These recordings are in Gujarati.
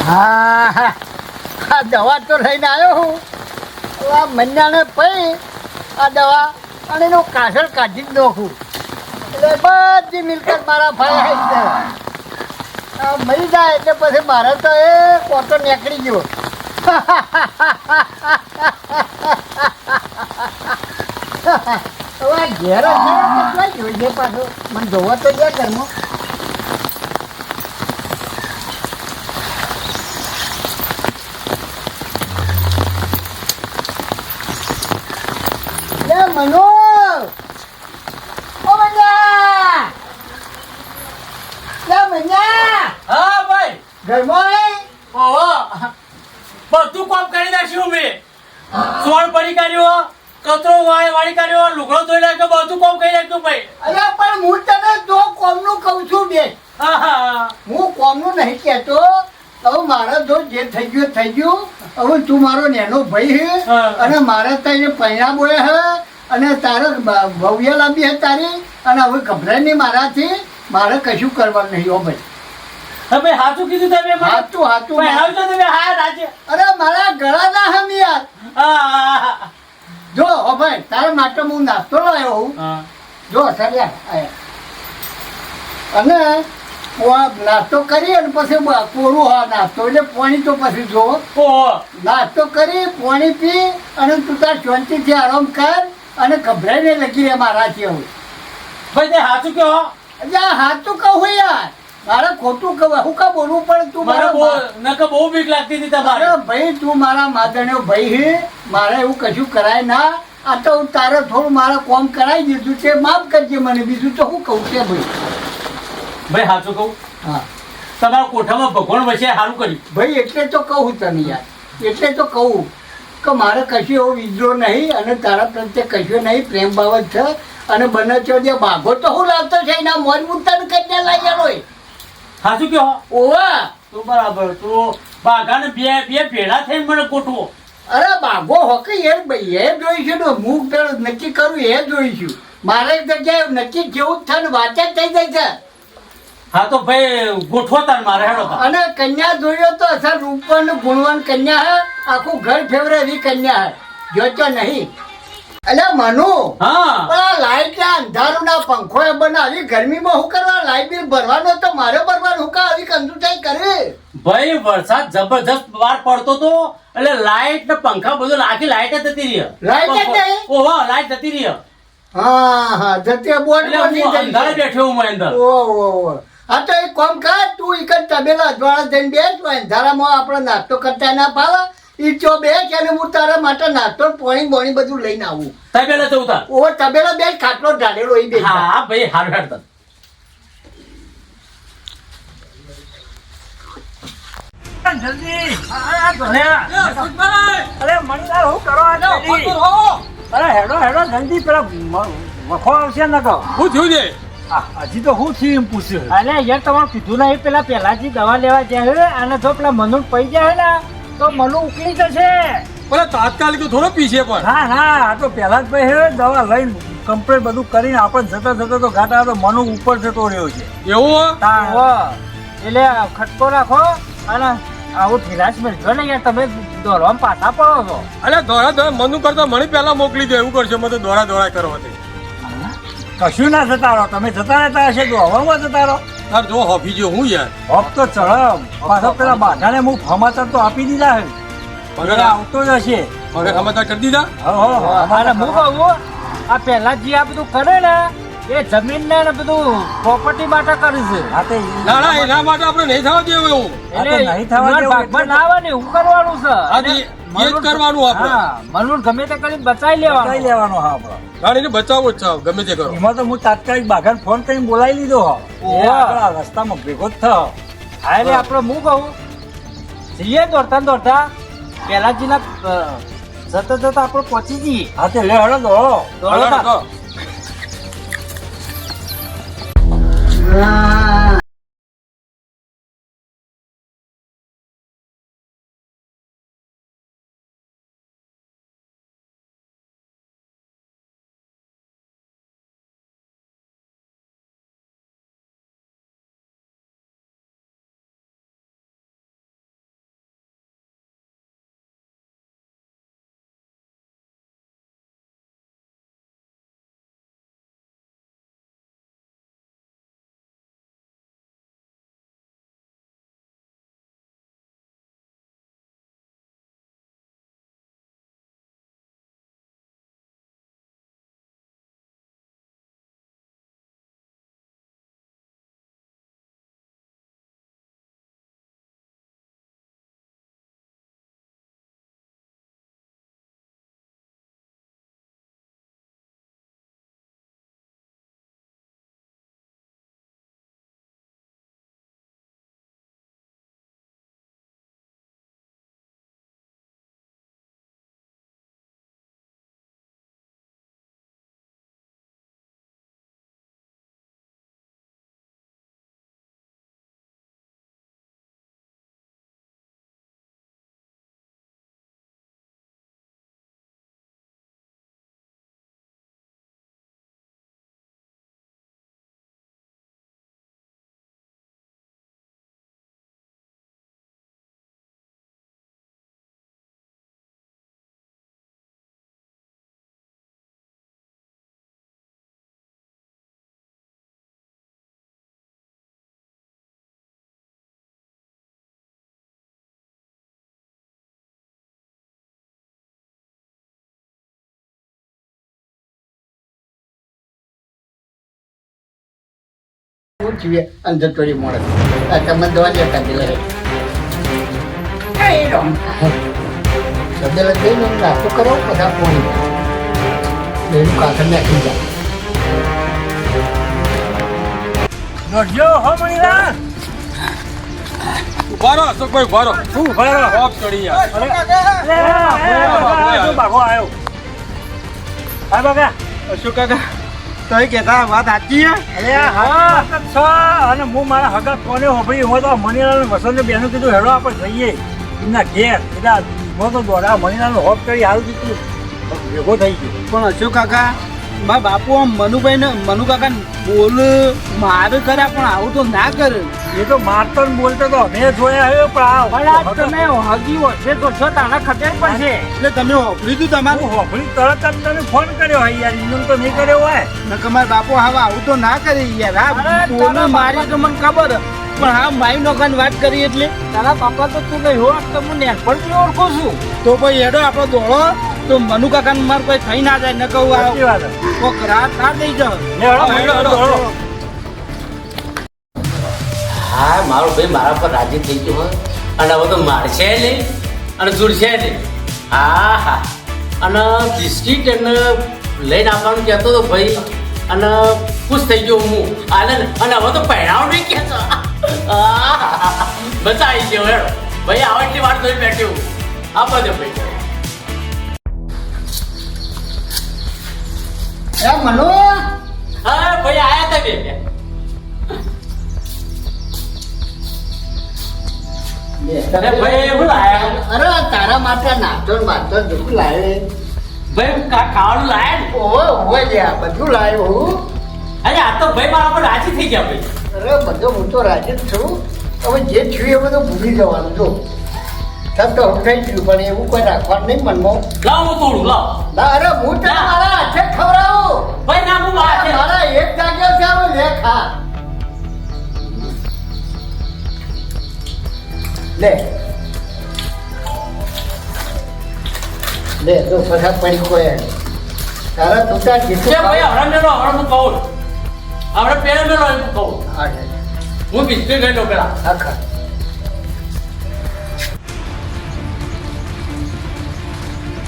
હા, આ દવા તો લઈને આવ્યો હું. આ મહિનાને પઈ આ દવા અને એનો કાસળ કાઢી જ નાખું એટલે બધી મિલકત મારા ભાઈ મરી જાય એટલે પછી મારે તો એ કોટો નીકળી ગયો. હવે ઘેર કેટલા જોઈએ પાછો મને જોવા તો ગયા ઘરમાં. મનો ઓ મન્યા લે મન્યા. હા ભાઈ ઘરમાં ઓહો બધું કામ કરી નાખ્યું મેં. સોળ પડી કર્યો, કચરો વાળી કર્યો, લુગડો ધોઈ નાખ્યો, બધું કામ કરી નાખ્યું ભાઈ. અરે પણ હું તને જો કોમનું કહું છું બે. હું કોમનું નહીં કહેતો. હવે મારે જો જે થઈ ગયું હવે તું મારો નેનો ભાઈ હે અને મારે તને પૈણા બોય હે અને તારે ભવ્ય લાંબી હે તારી અને હવે ગભરાય નહીં મારાથી. મારે કશું કરવાનું નહીં હો ભાઈ. તમે હાચું કીધું તમે મને? હાચું પહેરાવજો તમે. હા રાજે. અરે મારા ગળા ના હમ યાર. જો હો ભાઈ તારા માટે હું નાસ્તો લાવ્યો હું. જો સરિયા અને નાસ્તો કરી અને પછી કોરું હા નાસ્તો એટલે પાણી તો પછી જો નાસ્તો કરી પાણી પી અને તું તાર શાંતિથી આરામ કર અને ગભરાઈ નહીં લગી રે મારાથી હવે. ભાઈ તે હાચું કહો. હાચું કહું યાર. મારે ખોટું કહું હું કા બોલવું પડે. તું મારા બહુ બીક લાગતી હતી તમારે. ભાઈ તું મારા માદણ્યો ભાઈ હે. મારે એવું કશું કરાય ના. આ તો તારે થોડું મારે કોમ કરાવી દીધું છે માફ કરજે મને. બીજું તો હું કહું છે ભાઈ. ભાઈ હાચું કહું. હા તમારા કોઠામાં ભગવાન વચ્ચે સારું કર્યું ભાઈ. એટલે તો કહું તને યાર. એટલે તો કહું કે મારે કશું એવો વિદ્રોહ નહીં અને તારા પ્રત્યે કશું નહીં. પ્રેમ બાબત છે અને બને છો જે બાઘો તો હું લાવતો છે એના મોજ મુદ્દાને કન્યા લઈ આવ્યો. હાચું કહો. ઓવા તો બરાબર. તો બાઘાને બે ભેળા થઈને મને ગોઠવો. અરે બાઘો હોકે એ ભાઈ એ જોઈશું ને હું પેલું નક્કી કરું એ જોઈશું. મારે જગ્યાએ નક્કી જેવું જ થાય ને વાત જ થઈ જાય છે. હા તો ભાઈ ગોઠવો તાર મારે હેડો. અને કન્યા જોયો તો અસર રૂપવાન ગુણવાન કન્યા હે. આખું ઘર ફેવરે એવી કન્યા હે. જોતો નહીં. અલ્યા મનુ. હા પણ આ લાઈટ ના અંધારું ના પંખો એ બનાવી ગરમીમાં શું કરવા? લાઈટ બિલ ભરવાનો તો મારે ભરવાનું. હું કા આવી કંજુસાઈ કરે? ભાઈ વરસાદ જબરજસ્ત બહાર પડતો તો એટલે લાઈટ ને પંખા બધું આખી લાઈટ જ જતી રહી. લાઈટ જ નહીં? ઓહો લાઈટ જતી રહી. હા જતે બોર્ડ અંધારે બેઠો હું અંદર. ઓહો હા તો એક કામ કર તું એક તબેલા અજવાળા જઈને બેસ. અંધારામાં આપણે નાસ્તો કરતા ના પાવા. ઈ ચો બે કે હું તારા માટે નાસ્તો પાણી બોણી બધું લઈને આવું. તબેલા જવું તાર. ઓ તબેલા બે ખાટલો ઢાળેલો એ બે. હા ભાઈ હારું હેડ તાર. જલ્દી અરે મણિલાલ હું કરો? અરે હેડો જલ્દી પેલા વખો આવશે ને તો શું થયું છે? હજી તો હું થયું એમ પૂછ્યું. અરે યાર તમારે કીધું નહીં પેલા પહેલાથી દવા લેવા જાય અને જો પેલા મનુ પડી જાય ને તો મનુ ઉકળી જશે. બોલે તાત્કાલિક થોડો પીછે પણ. ના આ તો પહેલા જ ભાઈ દવા લઈને કમ્પ્લીટ બધું કરીને આપણે જતા તો ઘાટા તો મનુ ઉપર જતો રહ્યો છે. એવું એટલે ખટકો રાખો અને આવું ધીરાજ મેળજો ને યાર. તમે દોડવામાં પાછા પડો છો. અરે દોડા મનુ કરતો મને પેલા મોકલી દે. એવું કરશે મને દોડા કરવાથી. કશું ના જતા રહો. તમે જતા રહેતા હશે તો હવામાં જતા રહો. તાર જો હોફી જો હું યાર હોપ તો ચડમ પાછો પેલા બાધાને હું સમાચાર તો આપી દીધા હે. મગર આવતો જ હશે. મગર સમાચાર કરી દીધા. અને હું કહું આ પહેલા જે આ બધું કરે ને એ જમીન ને બધું પ્રોપર્ટી માટે કરે છે. ના એના માટે આપણે નહીં થવા દેવું એવું. એટલે નહીં થવા દેવું ભાગમાં ના આવે ને એવું કરવાનું છે. એ જ કરવાનું આપણે. મનુ ગમે તે કરીને બચાવી લેવાનો હા આપણો. ગાડીને બચાવવો જ છે ગમે તે કરો. એમાં તો હું તાત્કાલિક બાઘાને ફોન કરીને બોલાવી લીધો. રસ્તામાં ભેગો જ થયો. હા એટલે આપડે હું કહું જઈએ દોડતા પેલાજીના જતા આપણે પહોંચી જઈએ. હા તે લે હળો દોડો. હું છીએ અંદર થોડી મળે આ તમે દવા દેતા પેલા સદેલા જઈને નાસ્તો કરો બધા પોણી એનું કાકર નાખી જાય નોજો હો મણીલા ઉભારો અશોકભાઈ ઉભારો શું ભારો હોપ ચડી યાર બાગો આવ્યો હા બાગા અશોક કાકા તોય કહેતા વાત સાચી છે અરે હા અને હું મારા હગા કોને હોભળી હોય તો મણીલાલ વસંત બેનું કીધું હેડો આપણે જઈએ એમના ઘેર એટલે હું તો દોડા મણીલાલ હોપ કરી હાલ દીધું ભેગો થઈ ગયો પણ અશોક કાકા મારા બાપુ આમ મનુભાઈ ને મનુ કાકા બોલ મારે કર્યા પણ આવું તો ના કરે એ તો મારતો ને બોલતો તો અમે જોયા આવ્યો પણ તમે હગી હશે તો છો તારા ખબર પડશે એટલે તમે હોભળ્યું તું તમારું હોભળી તરત જ તને ફોન કર્યો હોય યાર એનું તો નહીં કર્યો હોય તમારા બાપુ હવે આવું તો ના કરી યાર હા બોલ મારી તો મને ખબર પણ હા મારી નોકાની વાત કરી એટલે તારા બાપા તો તું નહીં હોત તો હું નેનપણથી ઓળખું છું તો ભાઈ હેડો આપણો દોડો તો મનુ કાકા ને મારે કોઈ થઈ ના જાય ન કહું સાચી વાત કોક રાત ના દઈ જાવ હા મારો ભાઈ મારા પર રાજી થઈ ગયો હોય અને હવે તો મારશે નહીં અને જુડશે નહીં હા હા અને બિસ્કીટ અને લઈને આવવાનું કહેતો હતો ભાઈ અને ખુશ થઈ ગયો હું આનંદ અને હવે તો પહેરાવ નહીં કહેતો મજા આવી ગયો હેડો ભાઈ આવા એટલી વાર જોઈ બેઠ્યું આપો દો ભાઈ મનો હા ભાઈ આયા હતા બે ભાઈ એવું લાયા અરે તારા માટે નાસ્તો ને બાસ્તો બધું લાવે ભાઈ ખાવાનું લાયા ને ઓહો હોય લ્યા બધું લાવ્યો હું અરે આ તો ભાઈ મારા પર રાજી થઈ ગયા ભાઈ અરે બધો હું તો રાજી જ છું હવે જે થયું એ બધું ભૂલી જવાનું જો સબ તો થઈ ગયું પણ એવું કોઈ રાખવાનું નહીં મનમાં લાવ હું તોડું લાવ ના અરે હું તને મારા હાથે ખવડાવું ભાઈ ના હું વાત છે મારા એક જાગ્યા છે હવે લે ખા લે લે તો ફસાક પડી કોઈ તારા તુટા છે જેટલું ભાઈ હમણાં મેલો હમણાં હું કહું હમણાં પેલા મેલો એમ કહું હું બિસ્કીટ લઈ લો પેલા આખા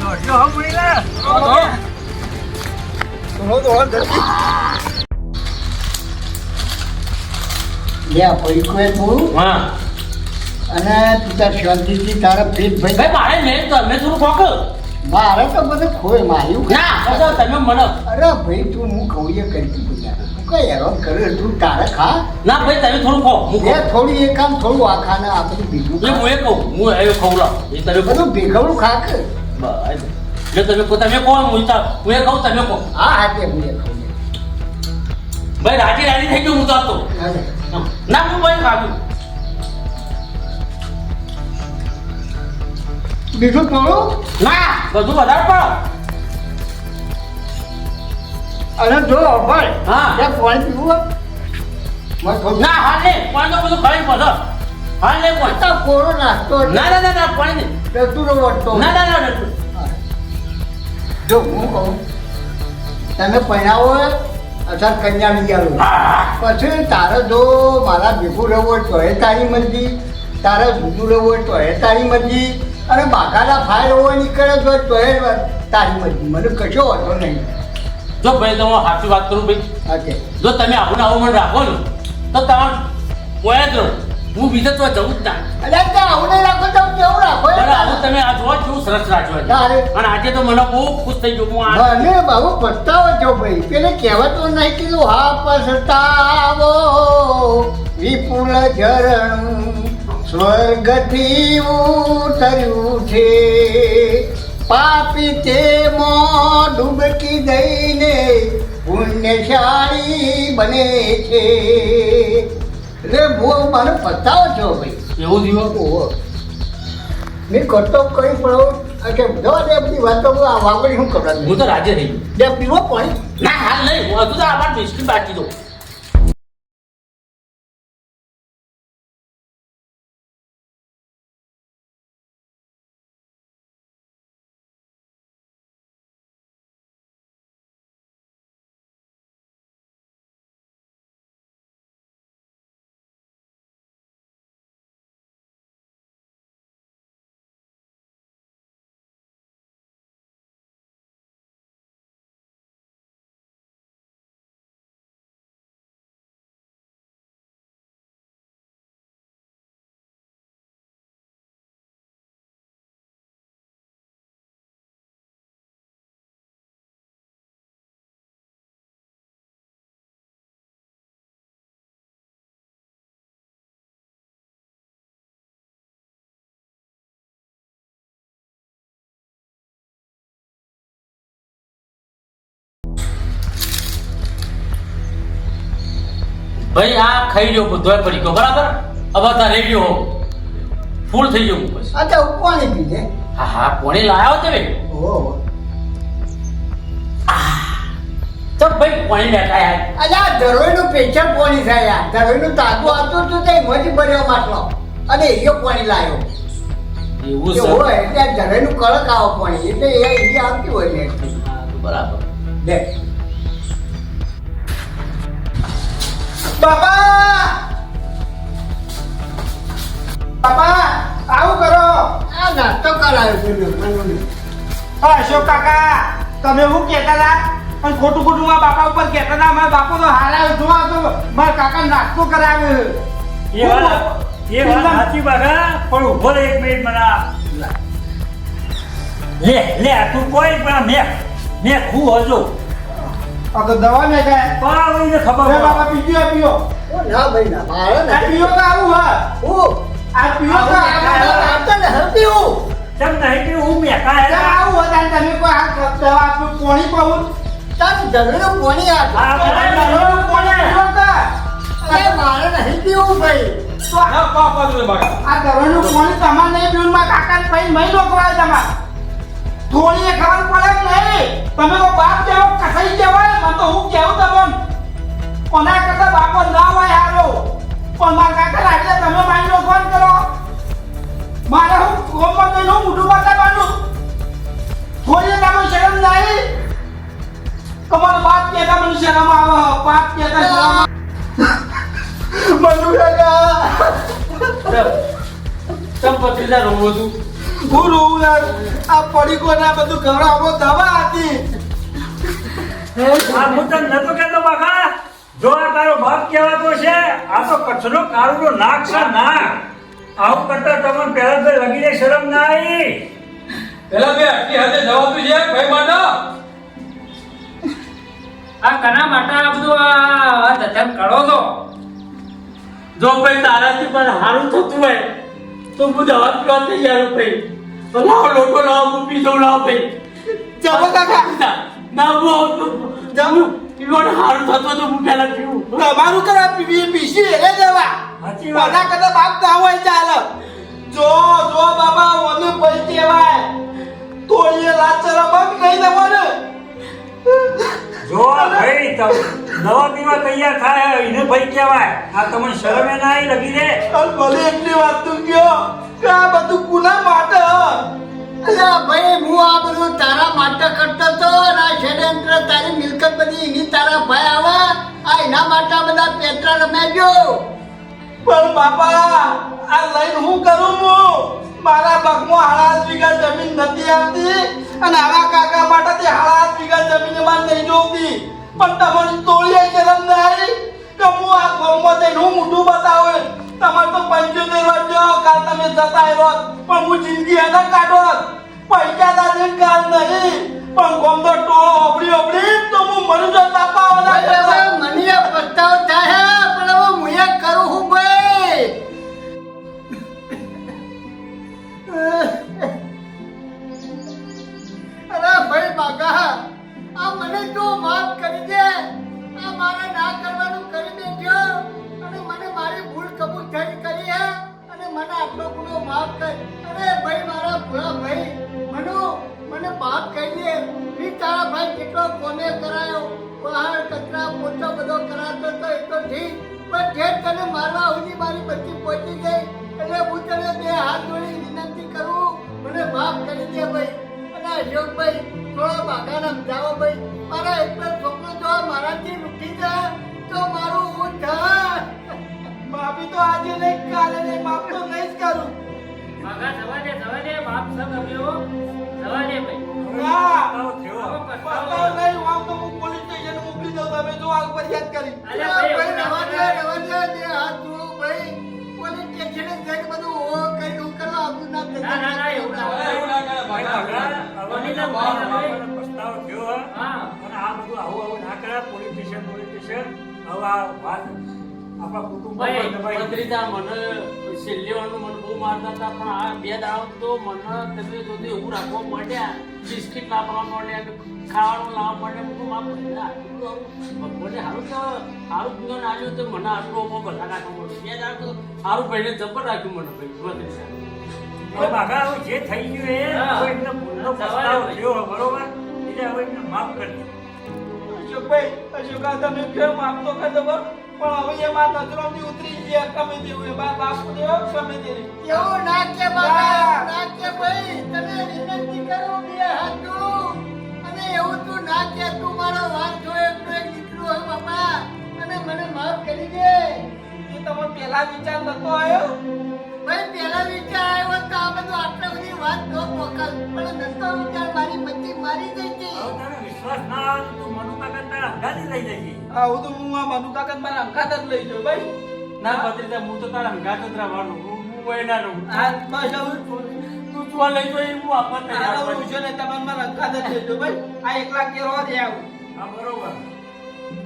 નોજો હો મણીલા લે પડી કોઈ તું હા અને તું તાર શાંતિથી તારા પેટ ભાઈ ભાઈ મારે નહીં તો અમે થોડું ખોક મારે તો બધું ખોય માર્યું ના બસ તમે મને અરે ભાઈ તું હું કહું એ કરી તું તું કઈ હેરાન કરે તું તારે ખા ના ભાઈ તમે થોડું ખો હું એ થોડી એક કામ થોડું આ ખાને આ બધું બીજું એટલે હું એ કહું હું એ ખવું લાવ એ તમે કહો બધું ભેગવડું ખા કે બસ એટલે તમે કહો હું એ કહું તમે કહો હા હા તે હું એ ખાઉં ભાઈ રાજી રાજી થઈ ગયું હું તો હતો ના હું ભાઈ ખાધું બીજું થોડું ના બધું વધારે પડો અને જો ભાઈ હા. ત્યાં પાણી પીવું હોય? મને થોડું ના હાલ ને પાણી તો બધું ખાઈ પડે હાલ ને કોઈ આ કોરો નાસ્તો ના ના ના ના પાણી નહીં તું નો વળતો ના ના ના ના જો હું કહું તમે પહેરાવો અથવા કન્યા લઈ આવો પછી તારે જો મારા ભેગું રહેવું હોય તો એ તારી મરજી તારે જુદું રહેવું હોય તો એ તારી મરજી અને બાઘાના ફાયર હોય નીકળે તો એ તારી મરજી મને કશો વાંધો નહીં જો ભાઈ તમે સાચી વાત કરું ભાઈ ઓકે જો તમે આવું ને આવું મને રાખો ને તો તમારે કોઈ જ રહો હું બીજે તો જવું જ ના અરે ત્યાં આવું નહીં રાખો તો કેવું રાખો બરાબર આવું તમે આ જોવા કેવું સરસ રાખ્યું આજે. તારે અને આજે તો મને બહુ ખુશ થઈ ગયું હું આ મને બાબુ પસ્તાવો છો ભાઈ પેલે કહેવતો નહીં કીધું હા પસ્તાવો વિપુલ ઝરણું સ્વર્ગથી ઉતર્યું છે પાપી તેમાં ડૂબકી દઈને પુણ્યશાળી બને છે એટલે મને પસ્તાવો છો ભાઈ એવું થયું ઓહો મેં કરતો કઈ પડો કે જવા દે બધી વાતો આ વાગડી શું કરવાનું હું તો રાજી થઈ ગયો જે પીવો પાણી ના હાલ નહીં હું હજુ તો આમાં બિસ્કીટ બાકી દઉં ભાઈ આ ખાઈ ગયો બધો પડી ગયો બરાબર હવે તારે ગયો ફૂલ થઈ ગયો બસ અચ્છા હું પાણી પીજે હા હા કોણી લાયો તે ઓહો તો ભાઈ કોણી લેતા યાર અલ્યા ધરોઈનું પેચર પાણી થાય યાર ધરોઈનું તાગું આવતું હતું તે મોજી ભર્યો માટલો અને એયો પાણી લાયો એવું એ છે હોય એટલે આ ધરોઈનું કડક આવો પાણી એટલે એ આવતી હોય ને હા, તો બરાબર દે બાપા બાપા આવું કરો. આ નાસ્તો કરાયો છે મનુને હા અશોક કાકા તમે શું કહેતા હતા અને ખોટું ખોટું મારા બાપા ઉપર કહેતા હતા મારા બાપો તો હારા જોવા તો મારા કાકા નાસ્તો કરાવ્યો. એ વાત સાચી બાગા પણ ઉભો રહે એક મિનિટ મને લે તું કોઈ પણ મેં ખું હજો આ તો દવા ને કાંઈ પાવીને ખબર હવે બાપા પીજો પીઓ ઓ ના ભાઈ ના મારે આ ના પીઓ તો આવું હા હું આ પીઓ તો આવતા ને હરતી હું ચમ નહીં કે હું મેકા આવું હતા તમે કોઈ આ દવા આપ્યું પોણી પાવું તાર ધરોઈનું પાણી આ દવાનું પોણી પીઓ તા અરે મારે નહીં પીવું ભાઈ તો આ દવાનું પોણી તમારે નહીં પીવું મારા કાકાને પછી મહી રોકવાય તમારે થોડી એ ખબર પડે કે નહીં તમે તો બાપ જેવો કસાઈ જવાય મને તો હું કેવું તમને કોના કરતા બાપો ના હોય હારો પણ મારા કાકા લાગે તમે મારી ફોન કરો મારે હું કોમમાં જઈને હું મોઢું બતાવવાનું થોડી તમે શરમ નહીં તમારો બાપ કહેતા મને શરમ આવે બાપ કહેતા શરમ મનુ કાકા તમ પત્રીજા રોવો છું હું રોવું યાર આ પડીકો ના બધું ગવડાવો દવા હતી આ હું તને નતો કહેતો બાગા જો આ તારો બાપ કહેવાતો છે આ તો કચરો કાળુનો નાક છે નાક આવું કરતા તમને પહેલા તો લગીને શરમ ના આવી પેલા બે આટલી હદે જવાતું છે ભાઈ માટે આ કના માટે આ બધું આ ધધમ કરો છો જો ભાઈ તારાથી પણ સારું થતું હોય તો હું દવા પીવા તૈયાર છું ભાઈ તો લાવો લોટો લાવો હું પી દઉં લાવો ભાઈ જવો કાકા ના હું જાઉં પીવાનું સારું થતું તો હું પહેલા પીવું તમારું કરા પીસી એટલે દવા સાચી વાત. કોના કરતા બાપ ના હોય ચાલે જો બાબા ઓને પૈ કહેવાય તો એ લાચરા બંધ નહીં દેવાનું જો ભાઈ દવા પીવા તૈયાર થાય એને ભાઈ કહેવાય આ તમને શરમે ના આવી લગી રે અને ભલે એટલી વાત તું કયો કે આ બધું કુના માટે અલ્યા ભાઈ હું આ બધું તારા માટે કરતો તો અને આ ષડયંત્ર તારી મિલકત બધી એની તારા ભાઈ આવે આ એના માટે આ બધા પેટ્રા રમેજો પણ બાપા આ લઈને હું કરું હું મારા ભાગમાં હાડા વીઘા જમીન નથી આવતી અને આવા કાકા માટે તે હાડા વીઘા જમીન માં નહીં જોતી પણ તમારી તોળીએ શરમ નહીં કે હું આ ગામમાં જઈને હું મોઢું બતાવું તમારે તો 75 વર્ષ કાલ તમે જતા રહ્યો પણ હું જિંદગી એને કાઢો પૈસા દાદે કાલ નહીં પણ ગામનો ટોળો ઓબડી તો હું મરી જો તાપાવાના હવે મને પસ્તાવો થાય પણ હવે હું એ કરું હું ભાઈ અરે ભાઈ બાગા આ મને તો માફ કરી દે આ મારે ના કરવાનું કરી દેજો અને મને મારી ભૂલ કબૂલ થઈ કરી હે અને મને આટલો ગુનો માફ કર અરે ભાઈ મારા ભોળા ભાઈ મને માફ કરી દે મી તારા ભાઈ કેટલો કોને કરાયો બહાર કચરા પોતા બધો કરાતો તો એ તો ઠીક પણ જે તને મારવા સુધી મારી બચ્ચી પહોંચી ગઈ એટલે હું તને બે હાથ જોડી વિનંતી કરું મને માફ કરી દે ભાઈ અને અશોકભાઈ થોડા બાગાના જાઓ ભાઈ મારા એટલો છોકરો જો મારાથી રૂકી જાય તો મારું હું થાય માફી તો આજે નહીં કાલે નહીં માફ તો નહીં જ કરું મગા જવા દે બાપ સબ આવ્યો જવા દે ભાઈ ના આવો થયો. પતાવ નહીં હું તો હું પોલીસ સ્ટેશન મોકલી દઉં તમે જો આ ફરિયાદ કરી ભાઈ રવા દે બે હાથ જોડો ભાઈ પોલીસ સ્ટેશને જઈને બધું ઓ કઈ નું કરવા આપણું નામ ના, ના, ના, એવું ના. એવું ના કરે ભાઈ ભાઈ બાગા, કોની તો આવો ભાઈ પસ્તાવો થયો હે. હા. અને આ બધું આવું ના કરે પોલીસ સ્ટેશન હવે આ વાત આપણા કુટુંબ ભાઈ ભત્રીજા મને છેલ્લેવાનું મને બહુ મારતા હતા પણ આ 2 દાડા તો મને તમે જોતી એવું રાખવા માંડ્યા બિસ્કિટ લાવવા માંડ્યા ખાવાનું લાવવા માંડ્યા હું માપ ભગવાને સારું તો સારું પીવાનું આવ્યું તો મને આટલું બધા નાખવા માંડ્યું 2 દાડા તો સારું ભાઈને જબર રાખ્યું મને ભાઈ ભત્રીજા હવે બાકા હવે જે થઈ ગયું એ હવે એમને ભૂલનો પસ્તાવો થયો બરોબર એટલે હવે એમને માફ કરી દો. અશોકભાઈ અશોકા તમે કેમ આપતો કદો પણ હવે એ માર નજરોથી ઉતરી ગયા ગમે તેવું એ બાપ બાપુ દેવો ગમે તે એવું ના કે બાબા એવું ના કે ભાઈ તને વિનંતી કરું 2 હાથ જોડું. અને એવું તું ના કે તું મારો વાત જોયો એકનો એક દીકરો હે બાપા અને મને માફ કરી દે. એ તમે પેલા વિચાર નતો આવ્યો ભાઈ પહેલા વિચાર આવ્યો તો આ બધું આટલા બધી વાત ન પોકલ પણ નતો વિચાર મારી બચ્ચી મારી ગઈ હતી. હવે તને વિશ્વાસ ના આવે તો તું મનુ કાકા તારા અંગાથી લઈ જજે. આવું તો હું આ મનુ કાકા મારા અંકાત જ લઈ જાઉં ભાઈ ના ભત્રીજા હું તો તારા અંગાત જ રહેવાનું હું વયના રહું આ બસ હવે તું જો લઈ જો હું આપવા તૈયાર આવું છું. છે ને તમે મારા અંકાત જ લઈ જાઉં ભાઈ આ 1 લાખ કે રોજ આવું હા બરોબર.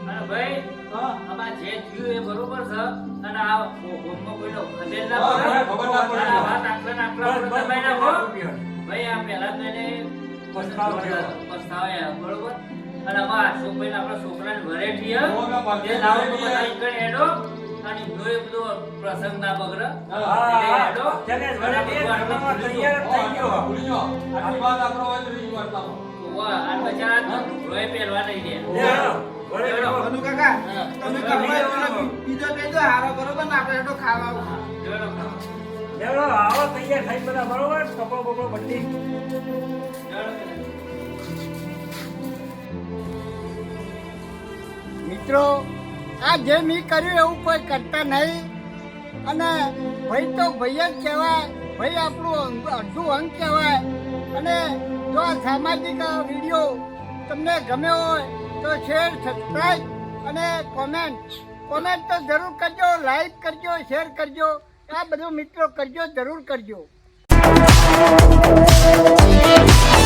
અને ભાઈ આમાં જે થયું એ બરોબર છે અને આ હોમમાં કોઈનો ખલેલ ના હા, પડે. ખબર ના પડે. અને આ વાત આટલા ને આટલા બસ, બસ, બધા ના બસ, હોય. ભાઈ આ પહેલા તો એને પસ્તાવો થયો. પસ્તાવ્યા બરોબર અને આમાં અશોકભાઈ આપણા છોકરાને ઘરે થયા ઓગા પાકે તે લાવો તો ઘરે બધા થયા. ઈકણ હેડો અને એમનો એ બધો પ્રસંગ ના બગડે હા, એટલે હા, હેડો. તેને જ અને વડે બધું આટલું ભણવામાં થઈ તૈયાર જ થઈ ગયો. ભૂલી જાઓ. આટલી વાત આપણો હોય તો ઈ વાર્તામાં. ગયું. વાહ, આ બચારા રોય પહેરવા નહીં દે લે, હેડો. વડે હેડો. મનુ કાકા હા. તમે કમાઈ બીજો કહેજો હારો બરોબર ને આપણે હેઠો ખાવા આવું હેડો. હેડો, આવો તૈયાર થઈ બધા બરોબર કપડો બપડો બધી મિત્રો આ જે મેં કર્યું એવું કોઈ કરતા નહીં અને ભાઈ તો ભાઈ જ કહેવાય ભાઈ આપણું અડધું અંગ કહેવાય. અને જો આ સામાજિક વિડીયો તમને ગમ્યો હોય તો શેર સબસ્ક્રાઈબ અને કોમેન્ટ તો જરૂર કરજો, લાઈક કરજો, શેર કરજો, આ બધું મિત્રો કરજો, જરૂર કરજો.